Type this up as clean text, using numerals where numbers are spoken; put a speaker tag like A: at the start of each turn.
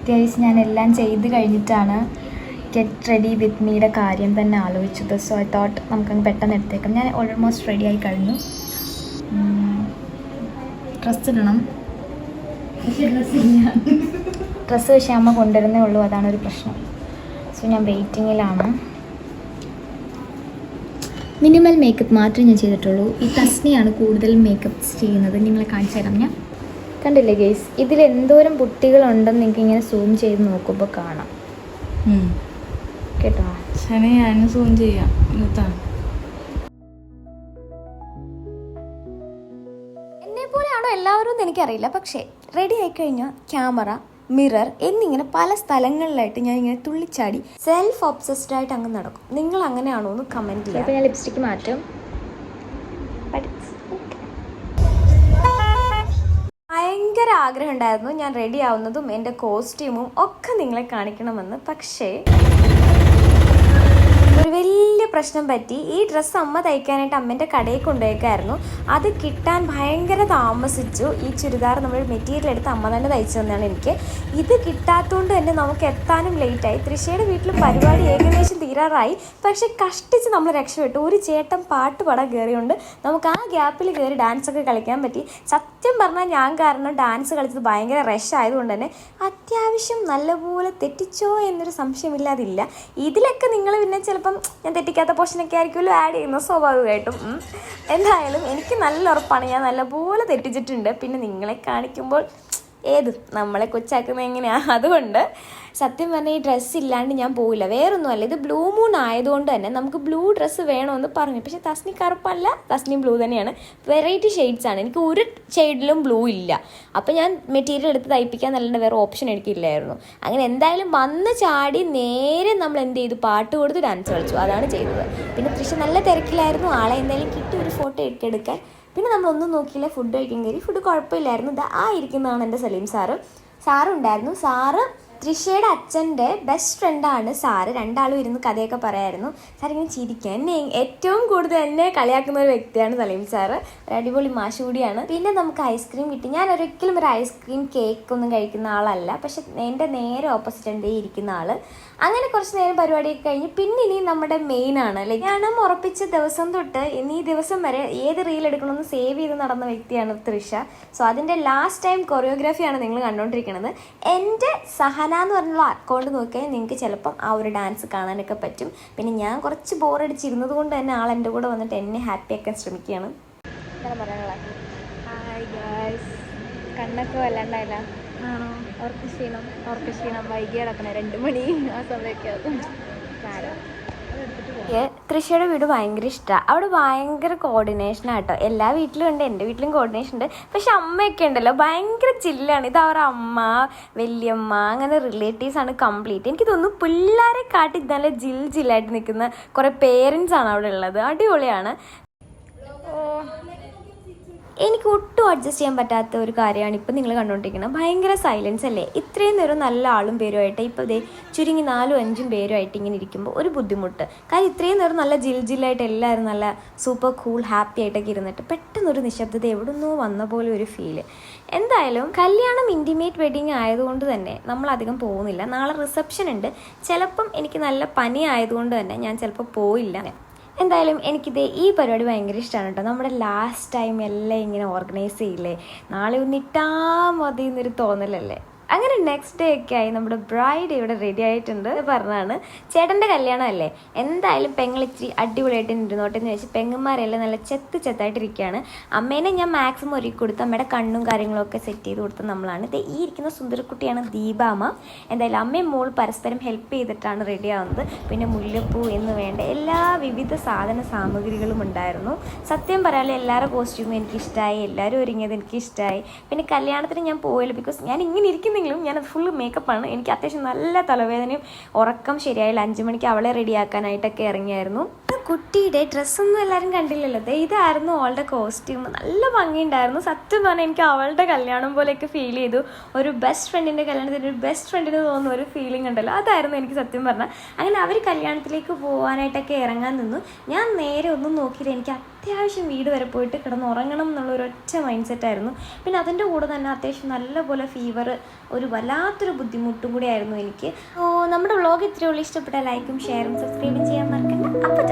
A: Guys ഞാൻ എല്ലാം ചെയ്ത് കഴിഞ്ഞിട്ടാണ് ഗെറ്റ് റെഡി വിത്ത് മീയുടെ കാര്യം തന്നെ ആലോചിച്ചത്. സോ ഐ തോട്ട് നമുക്കങ്ങ് പെട്ടെന്ന് എടുത്തേക്കാം. ഞാൻ ഓൾമോസ്റ്റ് റെഡി ആയി കഴിഞ്ഞു. ഡ്രസ്സ് ഇടണം. ഡ്രസ്സ് പക്ഷേ അമ്മ കൊണ്ടുവരുന്നേ ഉള്ളൂ, അതാണൊരു പ്രശ്നം. സോ ഞാൻ വെയിറ്റിങ്ങിലാണ്. മിനിമൽ മേക്കപ്പ് മാത്രമേ ഞാൻ ചെയ്തിട്ടുള്ളൂ. ഈ തസ്നിയാണ് കൂടുതൽ മേക്കപ്പ്സ് ചെയ്യുന്നത്. നിങ്ങളെ കാണിച്ചു തരാം. ഞാൻ കണ്ടില്ലേ ഗൈസ്, ഇതിൽ എന്തോരം പുട്ടികളുണ്ടെന്ന് നിങ്ങൾക്ക് ഇങ്ങനെ സൂം ചെയ്ത് നോക്കുമ്പോൾ കാണാം കേട്ടോ.
B: ശനി ഞാൻ സൂം ചെയ്യാം.
C: എന്നെ പോലെയാണോ എല്ലാവരും എന്ന് എനിക്കറിയില്ല, പക്ഷേ റെഡി ആയിക്കഴിഞ്ഞാൽ ക്യാമറ, മിറർ എന്നിങ്ങനെ പല സ്ഥലങ്ങളിലായിട്ട് ഞാൻ ഇങ്ങനെ തുള്ളിച്ചാടി സെൽഫ് ഒബ്സസ്ഡ് ആയിട്ട് അങ്ങ് നടക്കും. നിങ്ങൾ അങ്ങനെയാണോ എന്ന് കമൻറ്റ് ചെയ്യാം.
A: അപ്പോൾ ഞാൻ ലിപ്സ്റ്റിക്ക് മാറ്റും.
C: ഭയങ്കര ആഗ്രഹം ഉണ്ടായിരുന്നു ഞാൻ റെഡി ആവുന്നതും എൻ്റെ കോസ്റ്റ്യൂമും ഒക്കെ നിങ്ങളെ കാണിക്കണമെന്ന്. പക്ഷേ ഒരു വലിയ പ്രശ്നം പറ്റി. ഈ ഡ്രസ്സ് അമ്മ തയ്ക്കാനായിട്ട് അമ്മേൻ്റെ കടയിൽ കൊണ്ടുപോയേക്കായിരുന്നു. അത് കിട്ടാൻ ഭയങ്കര താമസിച്ചു. ഈ ചുരിദാർ നമ്മൾ മെറ്റീരിയൽ എടുത്ത് അമ്മ തന്നെ തയ്ച്ചു തന്നെയാണ് എനിക്ക്. ഇത് കിട്ടാത്തതുകൊണ്ട് തന്നെ നമുക്ക് എത്താനും ലേറ്റായി. തൃശ്ശയുടെ വീട്ടിൽ പരിപാടി ഏകദേശം തീരാറായി. പക്ഷെ കഷ്ടിച്ച് നമ്മൾ രക്ഷപ്പെട്ടു. ഒരു ചേട്ടൻ പാട്ട് പാടാൻ കയറിയുണ്ട്. നമുക്ക് ആ ഗ്യാപ്പിൽ കയറി ഡാൻസൊക്കെ കളിക്കാൻ പറ്റി. സത്യം പറഞ്ഞാൽ ഞാൻ കാരണം ഡാൻസ് കളിച്ചത് ഭയങ്കര റഷ് ആയതുകൊണ്ട് തന്നെ അത്യാവശ്യം നല്ലപോലെ തെറ്റിച്ചോ എന്നൊരു സംശയമില്ലാതില്ല. ഇതിലൊക്കെ നിങ്ങൾ പിന്നെ ചിലപ്പം ഞാൻ തെറ്റിക്കാത്ത പോർഷനൊക്കെ ആയിരിക്കുമല്ലോ ആഡ് ചെയ്യുന്നത് സ്വാഭാവികമായിട്ടും. എന്തായാലും എനിക്ക് നല്ല ഉറപ്പാണ് ഞാൻ നല്ലപോലെ തെറ്റിച്ചിട്ടുണ്ട്. പിന്നെ നിങ്ങളെ കാണിക്കുമ്പോൾ നമ്മളെ കൊച്ചാക്കുന്നത് എങ്ങനെയാണ്. അതുകൊണ്ട് സത്യം പറഞ്ഞാൽ ഈ ഡ്രസ്സ് ഇല്ലാണ്ട് ഞാൻ പോവില്ല. വേറൊന്നുമല്ല, ഇത് ബ്ലൂ മൂൺ ആയതുകൊണ്ട് തന്നെ നമുക്ക് ബ്ലൂ ഡ്രസ്സ് വേണമെന്ന് പറഞ്ഞു. പക്ഷേ തസ്നി കറുപ്പല്ല, തസ്നി ബ്ലൂ തന്നെയാണ്. വെറൈറ്റി ഷെയ്ഡ്സ് ആണ്. എനിക്ക് ഒരു ഷെയ്ഡിലും ബ്ലൂ ഇല്ല. അപ്പോൾ ഞാൻ മെറ്റീരിയൽ എടുത്ത് തയ്പ്പിക്കാൻ നല്ലത് വേറെ ഓപ്ഷൻ എനിക്കില്ലായിരുന്നു. അങ്ങനെ എന്തായാലും വന്ന് ചാടി നേരെ നമ്മൾ എന്ത് ചെയ്തു, പാട്ട് കൊടുത്ത് ഡാൻസ് കളിച്ചു. അതാണ് ചെയ്തത്. പിന്നെ തൃശ്ശ നല്ല തിരക്കിലായിരുന്നു. ആളെ എന്തായാലും കിട്ടി ഒരു ഫോട്ടോ എടുക്കാൻ. പിന്നെ നമ്മളൊന്നും നോക്കിയില്ല, ഫുഡ് കഴിക്കാൻ കയറി. ഫുഡ് കുഴപ്പമില്ലായിരുന്നു. ആ ഇരിക്കുന്നതാണ് എൻ്റെ സലീം സാറുണ്ടായിരുന്നു. സാറ് തൃശ്ശയുടെ അച്ഛൻ്റെ ബെസ്റ്റ് ഫ്രണ്ടാണ് സാറ്. രണ്ടാളും ഇരുന്ന് കഥയൊക്കെ പറയായിരുന്നു. സാറിങ്ങനെ ചിരിക്കുക. എന്നെ ഏറ്റവും കൂടുതൽ എന്നെ കളിയാക്കുന്ന ഒരു വ്യക്തിയാണ് സലീം സാറ്. ഒരു അടിപൊളി മാഷ് കൂടിയാണ്. പിന്നെ നമുക്ക് ഐസ്ക്രീം കിട്ടി. ഞാൻ ഒരിക്കലും ഒരു ഐസ്ക്രീം കേക്കൊന്നും കഴിക്കുന്ന ആളല്ല. പക്ഷെ എൻ്റെ നേരെ ഓപ്പോസിറ്റ് ഉണ്ട് ഇരിക്കുന്ന ആൾ. അങ്ങനെ കുറച്ച് നേരം പരിപാടിയൊക്കെ കഴിഞ്ഞ് പിന്നെ ഇനി നമ്മുടെ മെയിനാണ് കല്യാണം ഉറപ്പിച്ച ദിവസം തൊട്ട് ഇനി ഈ ദിവസം വരെ ഏത് റീൽ എടുക്കണമെന്ന് സേവ് ചെയ്ത് നടന്ന വ്യക്തിയാണ് തൃശ്ശ. സോ അതിൻ്റെ ലാസ്റ്റ് ടൈം കൊറിയോഗ്രാഫിയാണ് നിങ്ങൾ കണ്ടുകൊണ്ടിരിക്കുന്നത്. എൻ്റെ സഹന എന്ന് പറഞ്ഞുള്ള അക്കൗണ്ട് നോക്കിയാൽ നിങ്ങൾക്ക് ചിലപ്പം ആ ഒരു ഡാൻസ് കാണാനൊക്കെ പറ്റും. പിന്നെ ഞാൻ കുറച്ച് ബോറടിച്ചിരുന്നത് കൊണ്ട് തന്നെ ആൾ എൻ്റെ കൂടെ വന്നിട്ട് എന്നെ ഹാപ്പി ആക്കാൻ ശ്രമിക്കുകയാണ്.
A: ഹായ് ഗായ്സ്, കണ്ണൊക്കെ വല്ലാണ്ടായില്ല.
C: ആണോ?
A: ഓർക്ക് ക്ഷീണം വൈകി കിടക്കണേ 2 മണി ആ സമയമൊക്കെ ആകും.
C: തൃശ്ശയുടെ വീട് ഭയങ്കര ഇഷ്ടമാണ്. അവിടെ ഭയങ്കര കോർഡിനേഷനാട്ടോ. എല്ലാ വീട്ടിലും ഉണ്ട്, എൻ്റെ വീട്ടിലും കോർഡിനേഷൻ ഉണ്ട്. പക്ഷെ അമ്മയൊക്കെ ഉണ്ടല്ലോ ഭയങ്കര ചില്ലാണ്. ഇത് അവരുടെ അമ്മ, വല്യമ്മ, അങ്ങനെ റിലേറ്റീവ്സാണ് കംപ്ലീറ്റ്. എനിക്ക് തോന്നുന്നു പിള്ളേരെ കാട്ടി നല്ല ജില്ലായിട്ട് നിൽക്കുന്ന കുറേ പേരൻസാണ് അവിടെ ഉള്ളത്. അടിപൊളിയാണ്. എനിക്ക് ഒട്ടും അഡ്ജസ്റ്റ് ചെയ്യാൻ പറ്റാത്ത ഒരു കാര്യമാണ് ഇപ്പം നിങ്ങൾ കണ്ടുകൊണ്ടിരിക്കുന്നത്. ഭയങ്കര സൈലൻസ് അല്ലേ. ഇത്രയും നേരം നല്ല ആളും പേരുമായിട്ട് ഇപ്പോൾ ഇതേ ചുരുങ്ങി 4-5 പേരുമായിട്ട് ഇങ്ങനെ ഇരിക്കുമ്പോൾ ഒരു ബുദ്ധിമുട്ട്. കാര്യം ഇത്രയും നേരം നല്ല ജില്ലായിട്ട് എല്ലാവരും നല്ല സൂപ്പർ കൂൾ ഹാപ്പി ആയിട്ടൊക്കെ ഇരുന്നിട്ട് പെട്ടെന്നൊരു നിശബ്ദത എവിടെ നിന്നോ വന്ന പോലെ ഒരു ഫീല്. എന്തായാലും കല്യാണം ഇൻറ്റിമേറ്റ് വെഡിങ് ആയതുകൊണ്ട് തന്നെ നമ്മളധികം പോകുന്നില്ല. നാളെ റിസപ്ഷൻ ഉണ്ട്. ചിലപ്പം എനിക്ക് നല്ല പനി ആയതുകൊണ്ട് തന്നെ ഞാൻ ചിലപ്പോൾ പോയില്ല. എന്തായാലും ഈ പരിപാടി ഭയങ്കര ഇഷ്ടമാണ് കേട്ടോ. നമ്മുടെ ലാസ്റ്റ് ടൈം എല്ലാം ഇങ്ങനെ ഓർഗനൈസ് ചെയ്യില്ലേ, നാളെ ഒന്നിട്ടാ മതി എന്നൊരു തോന്നലല്ലേ. അങ്ങനെ നെക്സ്റ്റ് ഡേ ഒക്കെ ആയി. നമ്മുടെ ബ്രൈഡ് ഇവിടെ റെഡി ആയിട്ടുണ്ട്. പറഞ്ഞാണ് ചേട്ടൻ്റെ കല്യാണം അല്ലേ, എന്തായാലും പെങ്ങളിച്ചിരി അടിപൊളിയായിട്ട് ഇരുന്നോട്ടെ എന്ന് വെച്ച് പെങ്ങന്മാരെല്ലാം നല്ല ചെത്തായിട്ടിരിക്കുകയാണ്. അമ്മേനെ ഞാൻ മാക്സിമം ഒരുക്കി കൊടുത്ത് അമ്മയുടെ കണ്ണും കാര്യങ്ങളൊക്കെ സെറ്റ് ചെയ്ത് കൊടുത്ത നമ്മളാണ്. ഈ ഇരിക്കുന്ന സുന്ദരക്കുട്ടിയാണ് ദീപാമ്മ. എന്തായാലും അമ്മയും മോൾ പരസ്പരം ഹെൽപ്പ് ചെയ്തിട്ടാണ് റെഡി ആവുന്നത്. പിന്നെ മുല്ലപ്പൂ എന്ന് വേണ്ട എല്ലാ വിവിധ സാമഗ്രികളും ഉണ്ടായിരുന്നു. സത്യം പറയാമല്ലോ എല്ലാവരുടെ കോസ്റ്റ്യൂമും എനിക്കിഷ്ടമായി, എല്ലാവരും ഒരുങ്ങിയത് എനിക്കിഷ്ടമായി. പിന്നെ കല്യാണത്തിന് ഞാൻ പോയില്ല, ബിക്കോസ് ഞാൻ ഇങ്ങനെ ഇരിക്കുന്നെങ്കിലും ഞാനത് ഫുള്ള് മേക്കപ്പാണ്. എനിക്ക് അത്യാവശ്യം നല്ല തലവേദനയും ഉറക്കം ശരിയായില്ല. 5 മണിക്ക് അവളെ റെഡിയാക്കാനായിട്ടൊക്കെ ഇറങ്ങിയായിരുന്നു. കുട്ടിയുടെ ഡ്രസ്സൊന്നും എല്ലാവരും കണ്ടില്ലല്ലോ. ഇതായിരുന്നു അവളുടെ കോസ്റ്റ്യൂം. നല്ല ഭംഗിയുണ്ടായിരുന്നു. സത്യം പറഞ്ഞാൽ എനിക്ക് അവളുടെ കല്യാണം പോലെയൊക്കെ ഫീൽ ചെയ്തു. ഒരു ബെസ്റ്റ് ഫ്രണ്ടിൻ്റെ കല്യാണത്തിന് ഒരു ബെസ്റ്റ് ഫ്രണ്ടിന് തോന്നുന്ന ഒരു ഫീലിംഗ് ഉണ്ടല്ലോ, അതായിരുന്നു എനിക്ക് സത്യം പറഞ്ഞാൽ. അങ്ങനെ അവർ കല്യാണത്തിലേക്ക് പോകാനായിട്ടൊക്കെ ഇറങ്ങാൻ നിന്നു. ഞാൻ നേരെ ഒന്നും നോക്കിയില്ല. എനിക്ക് അത്യാവശ്യം വീട് വരെ പോയിട്ട് കിടന്ന് ഉറങ്ങണം എന്നുള്ളൊരൊറ്റ മൈൻഡ് സെറ്റായിരുന്നു. പിന്നെ അതിൻ്റെ കൂടെ തന്നെ അത്യാവശ്യം നല്ലപോലെ ഫീവർ, ഒരു വല്ലാത്തൊരു ബുദ്ധിമുട്ടും കൂടി ആയിരുന്നു എനിക്ക്. നമ്മുടെ വ്ളോഗ് ഇത്രയേ ഉള്ളൂ. ഇഷ്ടപ്പെട്ട ലൈക്കും ഷെയറും സബ്സ്ക്രൈബും ചെയ്യാൻ മറക്കണ്ട. അപ്പോൾ